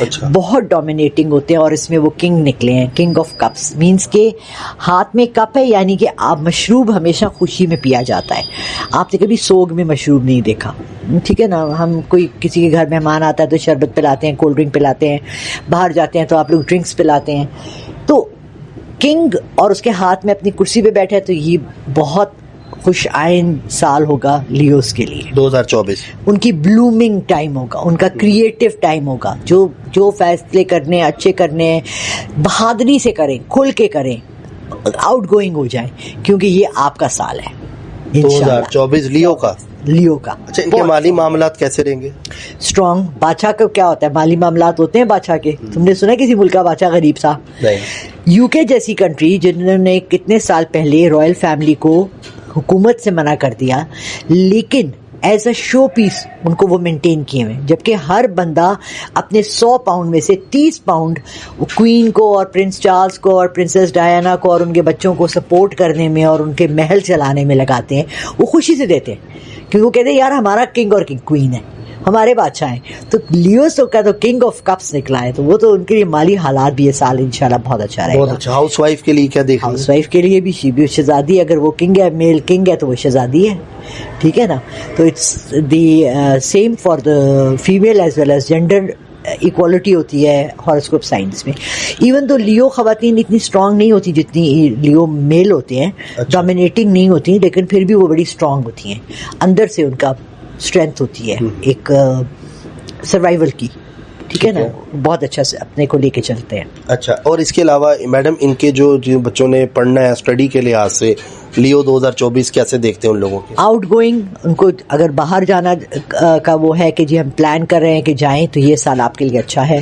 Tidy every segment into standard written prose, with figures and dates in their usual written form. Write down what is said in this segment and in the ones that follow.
اچھا. بہت ڈومینیٹنگ ہوتے ہیں, اور اس میں وہ کنگ نکلے ہیں, کنگ آف کپس, مینس کہ ہاتھ میں کپ ہے, یعنی کہ آپ مشروب ہمیشہ خوشی میں پیا جاتا ہے. آپ نے کبھی سوگ میں مشروب نہیں دیکھا, ٹھیک ہے نا. ہم کوئی کسی کے گھر مہمان آتا ہے تو شربت پلاتے ہیں, کولڈ ڈرنک پلاتے ہیں, باہر جاتے ہیں تو آپ لوگ ڈرنکس پلاتے ہیں. تو کنگ اور اس کے ہاتھ میں اپنی کرسی پہ بیٹھے, تو یہ بہت خوش آئند سال ہوگا لیوز کے لیے. 2024 ان کی بلومنگ ٹائم ہوگا, ان کا کریٹو ٹائم ہوگا. جو فیصلے کرنے ہیں اچھے کرنے ہیں, بہادری سے کریں, کھل کے کریں, آؤٹ گوئنگ ہو جائیں, کیونکہ یہ آپ کا سال ہے 2024 لیو کا. اچھا, ان کے مالی معاملات کیسے رہیں گے؟ اسٹرانگ. بادشاہ کا کیا ہوتا ہے, مالی معاملات ہوتے ہیں بادشاہ کے. تم نے سنا کسی ملک کا بادشاہ غریب تھا؟ یو کے جیسی کنٹری جنہوں نے کتنے سال پہلے رائل فیملی کو حکومت سے منع کر دیا, لیکن ایز اے شو پیس ان کو وہ مینٹین کیے ہوئے, جبکہ ہر بندہ اپنے 100 پاؤنڈ میں سے 30 پاؤنڈ کوئین کو اور پرنس چارلز کو اور پرنسس ڈیانا کو اور ان کے بچوں کو سپورٹ کرنے میں اور ان کے محل چلانے میں لگاتے ہیں. وہ خوشی سے دیتے ہیں, کیونکہ وہ کہتے ہیں یار ہمارا کنگ اور کوئین ہے, ہمارے بادشاہ ہیں. تو لیوز کا تو کنگ آف کپس نکلا ہے, تو وہ تو ان کے لیے مالی حالات بھی یہ سال انشاءاللہ بہت اچھا رہے گا. بہت اچھا. ہاؤس وائف کے لیے کیا دیکھ؟ ہاؤس وائف کے لیے بھی شہزادی, اگر وہ کنگ ہے, میل کنگ ہے, تو وہ شہزادی ہے, ٹھیک ہے نا. تو it's the same for the female as well as gender equality ہوتی ہے ہاروسکوپ سائنس میں. ایون تو لیو خواتین اتنی اسٹرانگ نہیں ہوتی جتنی لیو میل ہوتے ہیں, ڈومینیٹنگ نہیں ہوتی, لیکن پھر بھی وہ بڑی اسٹرانگ ہوتی ہیں, اندر سے ان کا اسٹرینتھ ہوتی ہے ایک سروائیول کی, ٹھیک ہے نا. بہت اچھا سے اپنے کو لے کے چلتے ہیں. اچھا, اور اس کے علاوہ میڈم ان کے جو بچوں نے پڑھنا ہے اسٹڈی کے لحاظ سے لیو 2024 کیسے دیکھتے ہیں ان لوگوں کے؟ آؤٹ گوئنگ, ان کو اگر باہر جانا کا وہ ہے کہ جی ہم پلان کر رہے ہیں کہ جائیں, تو یہ سال آپ کے لیے اچھا ہے.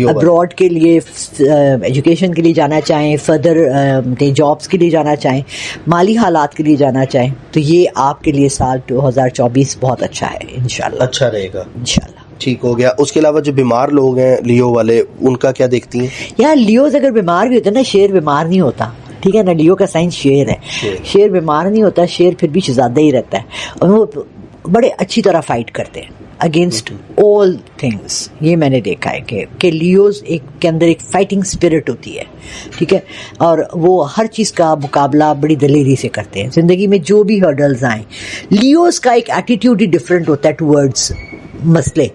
ابراڈ کے لیے, ایجوکیشن کے لیے جانا چاہیں, فردر جابس کے لیے جانا چاہیں, مالی حالات کے لیے جانا چاہیں, تو یہ آپ کے لیے سال 2024 بہت اچھا ہے انشاءاللہ. اچھا رہے گا انشاءاللہ. ٹھیک ہو گیا. اس کے علاوہ جو بیمار لوگ ہیں لیو والے, ان کا کیا دیکھتی ہیں؟ یار لیوز اگر بیمار بھی ہوتے ہیں نا, شیر بیمار نہیں ہوتا, ٹھیک ہے نا. لیو کا سائنس شیر ہے, شیر بیمار نہیں ہوتا, شیر پھر بھی شہزادہ ہی رہتا ہے, اور وہ بڑے اچھی طرح فائٹ کرتے ہیں اگینسٹ آل تھنگس. یہ میں نے دیکھا ہے کہ لیوز کے اندر ایک فائٹنگ اسپرٹ ہوتی ہے, ٹھیک ہے, اور وہ ہر چیز کا مقابلہ بڑی دلیری سے کرتے ہیں. زندگی میں جو بھی ہرڈلز آئیں, لیوز کا ایک ایٹیٹیوڈ ہی ڈفرینٹ ہوتا ہے ٹورڈز مسئلے.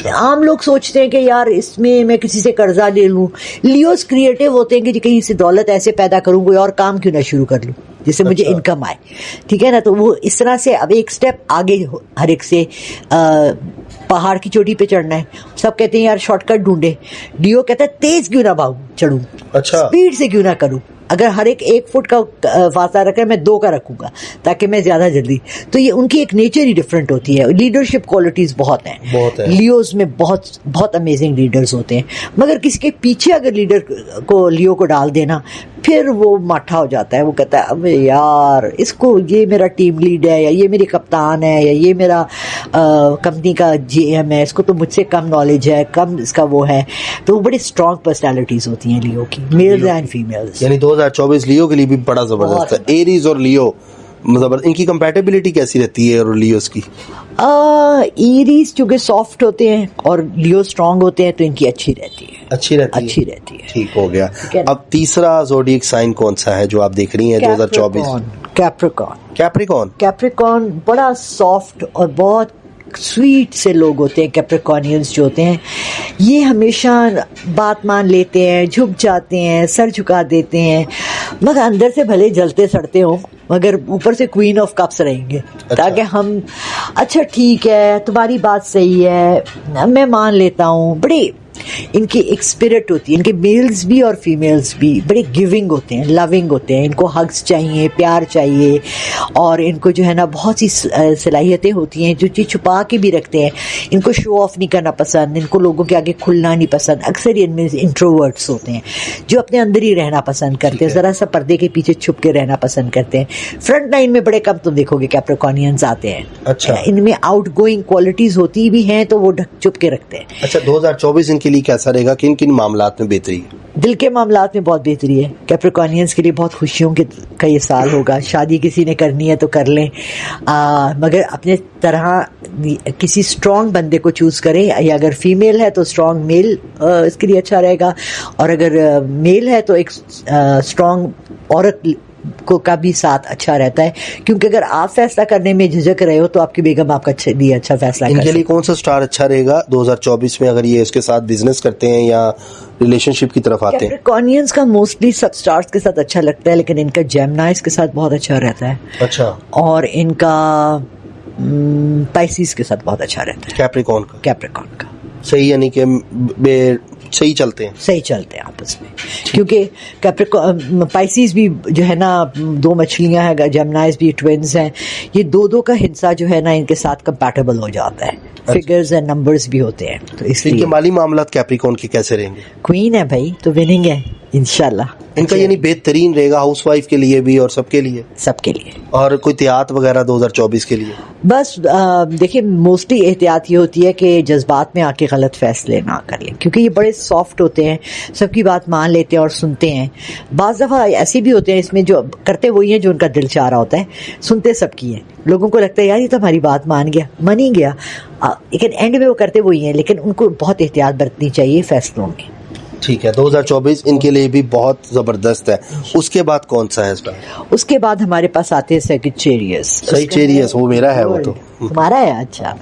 عام لوگ سوچتے ہیں کہ یار اس میں کسی سے قرضہ لے لوں. لیوز کریٹو ہوتے ہیں کہ کہیں سے دولت ایسے پیدا کروں, کوئی اور کام کیوں نہ شروع کر لوں جس سے مجھے انکم آئے, ٹھیک ہے نا. تو وہ اس طرح سے اب ایک سٹیپ آگے ہر ایک سے. پہاڑ کی چوٹی پہ چڑھنا ہے, سب کہتے ہیں یار شارٹ کٹ ڈھونڈے, لیو کہتا ہے تیز کیوں نہ چڑھوں, اسپیڈ سے کیوں نہ کروں. اگر ہر ایک فٹ کا فاصلہ رکھا ہے, میں 2 کا رکھوں گا تاکہ میں زیادہ جلدی. تو یہ ان کی ایک نیچر ہی ڈفرینٹ ہوتی ہے. لیڈرشپ کوالٹیز بہت ہیں لیوز میں, بہت بہت امیزنگ لیڈرز ہوتے ہیں. مگر کسی کے پیچھے اگر لیڈر کو لیو کو ڈال دینا, پھر وہ ماٹھا ہو جاتا ہے. وہ کہتا ہے اب یار اس کو, یہ میرا ٹیم لیڈ ہے, یا یہ میری کپتان ہے, یا یہ میرا کمپنی کا GM ہے, اس کو تو مجھ سے کم نالج ہے, کم اس کا وہ ہے. تو وہ بڑی اسٹرانگ پرسنالٹیز ہوتی ہیں لیو کی, میلز اینڈ فیمیلز. یعنی 2024 لیو کے لیے بھی بڑا زبردست ہے. ایریز اور لیو ان کی کمپیٹیبلٹی کیسی رہتی ہے, اور لیوز کی؟ ایریز چونکہ سافٹ ہوتے ہیں اور لیو اسٹرانگ ہوتے ہیں, تو ان کی اچھی رہتی ہے. ٹھیک ہو گیا. اب تیسرا زوڈیک سائن کون سا ہے جو آپ دیکھ رہی ہیں 2024؟ کیپریکون بڑا سافٹ اور بہت سویٹ سے لوگ ہوتے ہیں. کیپریکونینز جو ہوتے ہیں یہ ہمیشہ بات مان لیتے ہیں, جھک جاتے ہیں, سر جھکا دیتے ہیں, مگر اندر سے بھلے جلتے سڑتے ہوں, مگر اوپر سے کوئین آف کپس رہیں گے. تاکہ ہم اچھا ٹھیک ہے, تمہاری بات صحیح ہے, میں مان لیتا ہوں. بڑے ان کی ایک اسپرٹ ہوتی ہے. ان کے میلز بھی اور فیمیلز بھی بڑے گیونگ ہوتے ہیں, لونگ ہوتے ہیں. ان کو ہگز چاہیے, پیار چاہیے, اور ان کو جو ہے نا بہت سی صلاحیتیں ہوتی ہیں جو چیز چھپا کے بھی رکھتے ہیں. ان کو شو آف نہیں کرنا پسند, ان کو لوگوں کے آگے کھلنا نہیں پسند. اکثر ان میں انٹروورٹس ہوتے ہیں جو اپنے اندر ہی رہنا پسند کرتے ہیں, ذرا سا پردے کے پیچھے چھپ کے رہنا پسند کرتے ہیں. فرنٹ لائن میں بڑے کم تم دیکھو گے کیپریکونینز آتے ہیں. اچھا, ان میں آؤٹ گوئنگ کوالٹیز ہوتی بھی ہیں تو وہ چھپ کے رکھتے ہیں. اچھا, 2024 ان کے لیے کیسا رہے گا, کن کن معاملات میں بہتری ہے؟ دل کے معاملات میں بہت بہتری ہے. کیپریکونینس کے لیے بہت خوشیوں کا یہ سال ہوگا. شادی کسی نے کرنی ہے تو کر لیں, مگر اپنے طرح کسی اسٹرانگ بندے کو چوز کریں, یا اگر فیمیل ہے تو اسٹرانگ میل اس کے لیے اچھا رہے گا, اور اگر میل ہے تو ایک اسٹرانگ عورت کو کا بھی ساتھ اچھا رہتا ہے, کیونکہ اگر آپ فیصلہ کرنے میں جھجک رہے ہو تو آپ کی بیگم آپ کا لیے اچھا فیصلہ ان کے لیے کون سا سٹار اچھا رہے گا 2024 میں, اگر یہ اس کے ساتھ بزنس کرتے ہیں یا ریلیشن شپ کی طرف آتے ہیں؟ کیپریکونینس کا موسٹلی سب سٹارز کے ساتھ اچھا لگتا ہے, لیکن ان کا جیمنائز کے ساتھ بہت اچھا رہتا ہے. اچھا. اور ان کا پائسیز کے ساتھ بہت اچھا رہتا ہے. کیپریکون کا صحیح, یعنی کہ صحیح چلتے ہیں آپس میں, کیونکہ پائسیز بھی جو ہے نا دو مچھلیاں ہیں, جیمنائز بھی ٹوینز ہیں, یہ دو کا ہنسا جو ہے نا ان کے ساتھ کمپیٹیبل ہو جاتا ہے, فگرز اینڈ نمبرز بھی ہوتے ہیں, تو اس لیے مالی معاملات کیپریکون کے کیسے رہیں گے؟ کوئین ہے بھائی, تو وننگ ہے انشاءاللہ. ان کا یعنی بہترین رہے گا ہاؤس وائف کے لیے بھی اور سب کے لیے. اور کوئی احتیاط وغیرہ 2024 کے لیے؟ بس دیکھیں, موسٹلی احتیاط یہ ہوتی ہے کہ جذبات میں آ کے غلط فیصلے نہ کر لیں, کیونکہ یہ بڑے سافٹ ہوتے ہیں, سب کی بات مان لیتے ہیں اور سنتے ہیں. بعض دفعہ ایسے بھی ہوتے ہیں اس میں جو کرتے وہی ہیں جو ان کا دل چاہ رہا ہوتا ہے, سنتے سب کی ہیں. لوگوں کو لگتا ہے یار یہ تو ہماری بات مان ہی گیا, لیکن اینڈ میں وہ کرتے وہی ہیں, لیکن ان کو بہت احتیاط برتنی چاہیے فیصلوں میں. ٹھیک ہے, 2024 ان کے لیے بھی بہت زبردست ہے. اس کے بعد کون سا ہے اس بار؟ اس کے بعد ہمارے پاس آتے ہیں سیگیٹیریس. وہ میرا ہے, وہ تو تمہارا ہے. اچھا,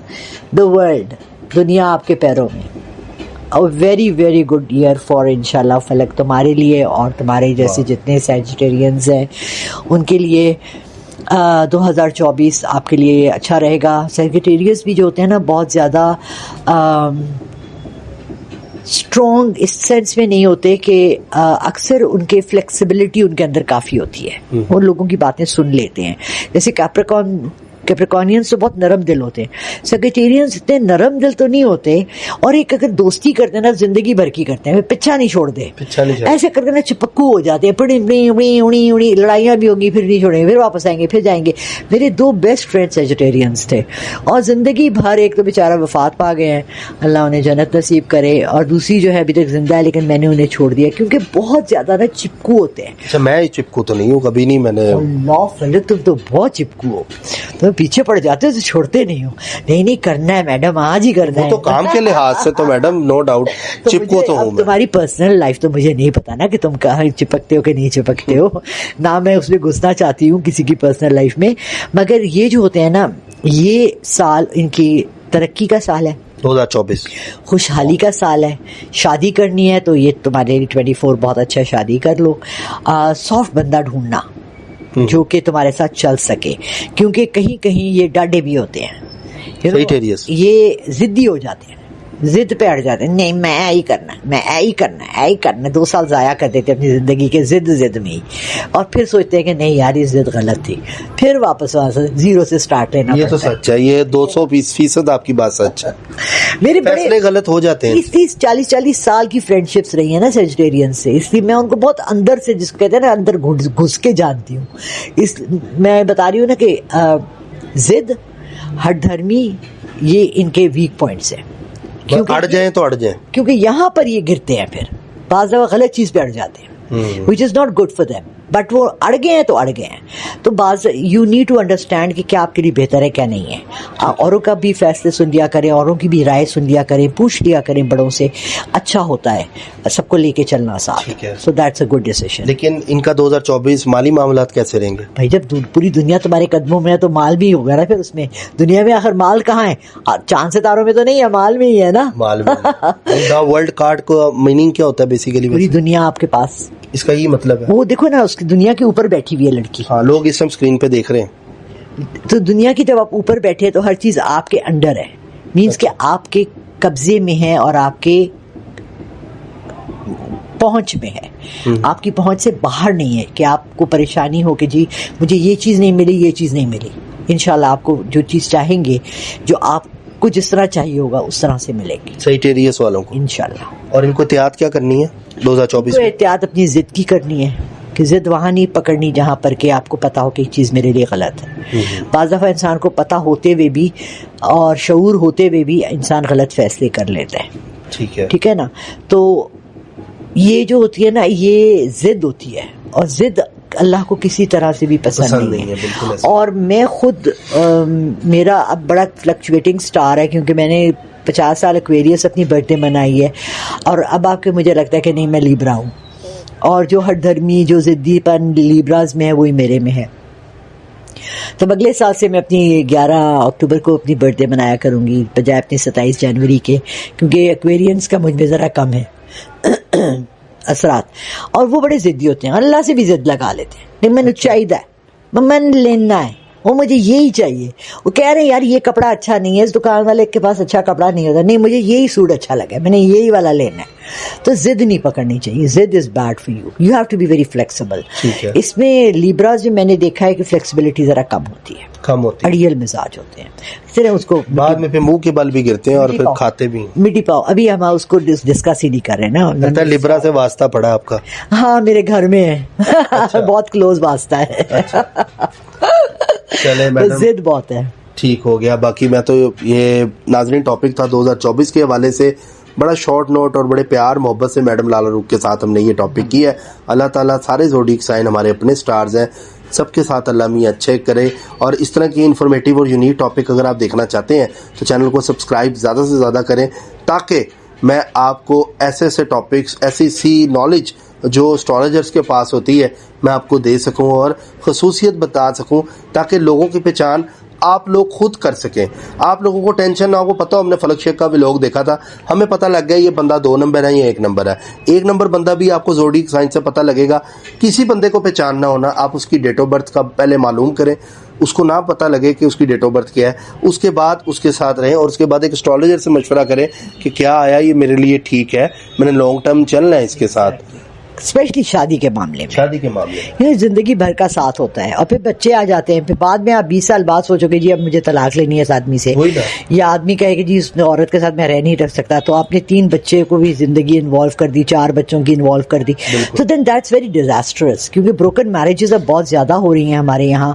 دا ورلڈ, دنیا آپ کے پیروں میں. Very very good year for انشاءاللہ فلک تمہارے لیے اور تمہارے جیسے جتنے سیجیٹیرینز ہیں ان کے لیے. 2024 آپ کے لیے اچھا رہے گا. سیگیٹیریس بھی جو ہوتے ہیں نا بہت زیادہ اسٹرانگ اس سینس میں نہیں ہوتے, کہ اکثر ان کے فلیکسیبلٹی ان کے اندر کافی ہوتی ہے, وہ لوگوں کی باتیں سن لیتے ہیں. جیسے کیپریکونینس تو بہت نرم دل ہوتے ہیں, سیگیٹیرینس اتنے نرم دل تو نہیں ہوتے, اور ایک اگر دوستی کرتے ہیں نا زندگی بھر کی کرتے ہیں, پیچھا نہیں چھوڑتے, ایسے کر کے نا چپکو ہو جاتے ہیں, پڑی لڑائیاں بھی ہوگی پھر نہیں چھوڑیں گے, پھر واپس آئیں گے, پھر جائیں گے. میرے 2 بیسٹ فرینڈ سیجیٹیرینس تھے, اور زندگی بھر, ایک تو بیچارہ وفات پا گئے ہیں, اللہ انہیں جنت نصیب کرے, اور دوسری جو ہے ابھی تک زندہ ہے لیکن میں نے انہیں چھوڑ دیا کیونکہ بہت زیادہ نا چپکو ہوتے ہیں. اچھا, میں چپکو تو نہیں ہوں, کبھی نہیں, میں نے اللہ فلک تم تو بہت چپکو ہو, تم پیچھے پڑ جاتے ہو تو چھوڑتے نہیں ہو. نہیں کرنا ہے میڈم, آج ہی کرنا ہے. تو کام کے لحاظ سے تو میڈم نو ڈاؤٹ چپکو تو ہوں. تمہاری پرسنل لائف تو مجھے نہیں پتا نا کہ تم کہاں چپکتے ہو کہ نہیں چپکتے ہو, نہ میں اس میں گھسنا چاہتی ہوں کسی کی پرسنل لائف میں, مگر یہ جو ہوتے ہیں نا, یہ سال ان کی ترقی کا سال ہے. 2024 خوشحالی کا سال ہے. شادی کرنی ہے تو یہ تمہارے 24 بہت اچھا, شادی کر لو. سافٹ بندہ ڈھونڈنا جو کہ تمہارے ساتھ چل سکے, کیونکہ کہیں کہیں یہ ڈاڈے بھی ہوتے ہیں, یہ ضدی ہو جاتے ہیں, ضد پہ اڑ جاتے ہیں, نہیں میں ہی کرنا, میں ہی کرنا. 2 سال ضائع کر دیتے اپنی زندگی کے ضد میں ہی, اور پھر سوچتے ہیں کہ نہیں یار یہ ضد غلط تھی, پھر واپس وہاں سے زیرو سے سٹارٹ لینا. یہ تو سچ ہے, یہ 220% آپ کی بات سچ ہے. میرے بڑے غلط ہو جاتے ہیں. 30-40 سال کی فرینڈشپس رہی ہیں نا سیجیٹیرین سے, اس لیے میں ان کو بہت اندر سے, جس کو کہتے ہیں نا اندر گھس کے جانتی ہوں. میں بتا رہی ہوں نا کہ ضد, ہٹ دھرمی, یہ ان کے ویک پوائنٹس ہیں. اڑ جائیں تو اڑ جائیں, کیونکہ یہاں پر یہ گرتے ہیں, پھر بعض دفعہ غلط چیز پہ اڑ جاتے ہیں, which is not good for them. But وہ اڑ گئے ہیں تو اڑ گئے ہیں. تو بعض یو نیڈ ٹو انڈرسٹینڈ کہ کیا آپ کے لیے بہتر ہے کیا نہیں ہے. اوروں کا بھی فیصلے سن لیا کریں, اوروں کی بھی رائے سن لیا کریں, پوچھ لیا کریں بڑوں سے, اچھا ہوتا ہے سب کو لے کے چلنا ساتھ. So that's a good decision. لیکن ان کا 2024 مالی معاملات کیسے رہیں گے بھائی؟ جب پوری دنیا تمہارے قدموں میں ہے تو مال بھی ہوگا نا. پھر اس میں دنیا میں آخر مال کہاں ہے؟ چاند ستاروں میں تو نہیں ہے, مال میں ہی ہے نا. مال میں. ورلڈ کارڈ کا میننگ کیا ہوتا ہے بیسیکلی؟ پوری دنیا آپ کے پاس, اس کا یہ مطلب ہے. وہ دیکھو نا, اس کی دنیا کے اوپر بیٹھی ہوئی ہے لڑکی. ہاں, لوگ اس ٹائم اسکرین پہ دیکھ رہے ہیں. تو دنیا کی جب آپ اوپر بیٹھے تو ہر چیز آپ کے انڈر ہے, مینس کہ آپ کے قبضے میں ہے اور آپ کے پہنچ میں ہے. آپ کی پہنچ سے باہر نہیں ہے کہ آپ کو پریشانی ہو کہ جی مجھے یہ چیز نہیں ملی, یہ چیز نہیں ملی. انشاءاللہ آپ کو جو چیز چاہیں گے, جو آپ کو جس طرح چاہیے ہوگا اس طرح سے ملے گی. سیجیٹیریس والوں کو انشاءاللہ. اور ان کو احتیاط کیا کرنی ہے 2024 میں؟ احتیاط اپنی ضد کی کرنی ہے, کہ ضد وہاں نہیں پکڑنی جہاں پر کہ آپ کو پتا ہو کہ یہ چیز میرے لیے غلط ہے. بعض دفعہ انسان کو پتا ہوتے ہوئے بھی اور شعور ہوتے ہوئے بھی انسان غلط فیصلے کر لیتا ہے. ٹھیک ہے نا. تو یہ جو ہوتی ہے نا یہ ضد ہوتی ہے, اور ضد اللہ کو کسی طرح سے بھی پسند نہیں ہے. اور میں خود میرا اب بڑا فلکچویٹنگ سٹار ہے, کیونکہ میں نے 50 سال ایکویریس اپنی برتھ ڈے منائی ہے, اور اب آپ کے مجھے لگتا ہے کہ نہیں میں لیبرا ہوں, اور جو ہر دھرمی جو ضدی پن لیبراز میں ہے وہی میرے میں ہے. تو اگلے سال سے میں اپنی 11 اکتوبر کو اپنی برتھ ڈے منایا کروں گی بجائے اپنی 27 جنوری کے, کیونکہ ایکویرینس کا مجھ میں ذرا کم ہے اثرات, اور وہ بڑے ضدی ہوتے ہیں, اللہ سے بھی ضد لگا لیتے ہیں. نہیں میں نے چاہیے میں نے لینا ہے, وہ مجھے یہی چاہیے. وہ کہہ رہے ہیں یار یہ کپڑا اچھا نہیں ہے, اس دکان والے کے پاس اچھا کپڑا نہیں ہوتا, نہیں مجھے یہی سوٹ اچھا لگا ہے, میں نے یہی والا لینا ہے. تو ضد نہیں پکڑنی چاہیے, ضد is bad for you, you have to be very flexible. اس میں لیبراز میں نے دیکھا ہے کہ فلیکسیبلٹی ذرا کم ہوتی ہے, اڑیل مزاج ہوتے ہیں, پھر اس کو بعد میں منہ کے بل بھی گرتے ہیں اور پھر کھاتے بھی. مٹی پاؤ ابھی ہم اس کو ڈسکس ہی نہیں کر رہے نا. لگتا ہے لیبرا سے واسطہ پڑا آپ کا؟ ہاں میرے گھر میں ہے, بہت کلوز واسطہ ہے. چلے ضد بہت ہے. ٹھیک ہو گیا. باقی میں تو یہ ناظرین ٹاپک تھا 2024 کے حوالے سے, بڑا شارٹ نوٹ اور بڑے پیار محبت سے میڈم لالا روک کے ساتھ ہم نے یہ ٹاپک کیا ہے. اللہ تعالیٰ سارے زوڈیک سائن ہمارے اپنے سٹارز ہیں, سب کے ساتھ اللہ میاں اچھے کرے. اور اس طرح کی انفارمیٹیو اور یونیک ٹاپک اگر آپ دیکھنا چاہتے ہیں تو چینل کو سبسکرائب زیادہ سے زیادہ کریں, تاکہ میں آپ کو ایسے ٹاپکس, ایسی نالج جو اسٹرالوجرس کے پاس ہوتی ہے میں آپ کو دے سکوں اور خصوصیت بتا سکوں, تاکہ لوگوں کی پہچان آپ لوگ خود کر سکیں. آپ لوگوں کو ٹینشن نہ ہو. پتہ ہم نے فلک شیخ کا ولاگ دیکھا تھا, ہمیں پتہ لگ گیا یہ بندہ 2 نمبر ہے یا 1 نمبر ہے. 1 نمبر بندہ بھی آپ کو زوڈیک سائن سے پتہ لگے گا. کسی بندے کو پہچان نہ ہونا, آپ اس کی ڈیٹ آف برتھ کا پہلے معلوم کریں, اس کو نہ پتہ لگے کہ اس کی ڈیٹ آف برتھ کیا ہے, اس کے بعد اس کے ساتھ رہیں, اور اس کے بعد ایک اسٹرالوجر سے مشورہ کریں کہ کیا آیا یہ میرے لیے ٹھیک ہے, میں نے لانگ ٹرم چلنا ہے اس کے ساتھ. اسپیشلی شادی کے معاملے میں زندگی بھر کا ساتھ ہوتا ہے, اور پھر بچے آ جاتے ہیں, پھر بعد میں آپ 20 سال بعد سوچو گے جی اب مجھے طلاق لینی ہے اس آدمی سے, یا آدمی کہے کہ جی اس عورت کے ساتھ میں رہ نہیں رکھ سکتا, تو آپ نے 3 بچے کو بھی زندگی انوالو کر دی, 4 بچوں کی انوالو کر دی, تو دین دیٹس ویری ڈیزاسٹرس. کیونکہ بروکن میرجز اب بہت زیادہ ہو رہی ہیں ہمارے یہاں,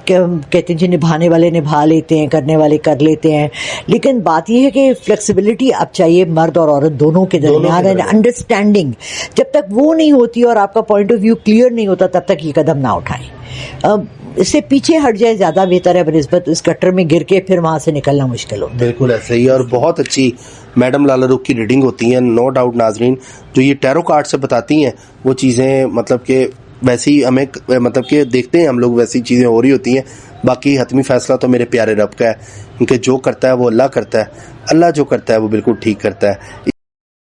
کہ کہتے ہیں جی نبھانے والے نبھا لیتے ہیں, کرنے والے کر لیتے ہیں, لیکن بات یہ ہے کہ فلیکسیبلٹی اب چاہیے مرد اور عورت دونوں کے درمیان, انڈرسٹینڈنگ جب تک وہ نہیں ہوتی اور آپ کا پوائنٹ آف ویو کلیئر نہیں ہوتا تب تک یہ قدم نہ اٹھائیں. اس سے پیچھے ہٹ جائے زیادہ بہتر ہے بنسبت اس گٹر میں گر کے پھر وہاں سے نکلنا مشکل ہوتا ہے. بالکل ایسا ہی. اور بہت اچھی میڈم لالا روک کی ریڈنگ ہوتی ہیں, نو ڈاؤٹ ناظرین, جو یہ ٹیرو کارڈ سے بتاتی ہیں وہ چیزیں مطلب کہ ویسی ہمیں مطلب کہ دیکھتے ہیں ہم لوگ ویسی چیزیں ہو رہی ہوتی ہیں. باقی حتمی فیصلہ تو میرے پیارے رب کا ہے, کیونکہ جو کرتا ہے وہ اللہ کرتا ہے, اللہ جو کرتا ہے وہ بالکل ٹھیک کرتا ہے.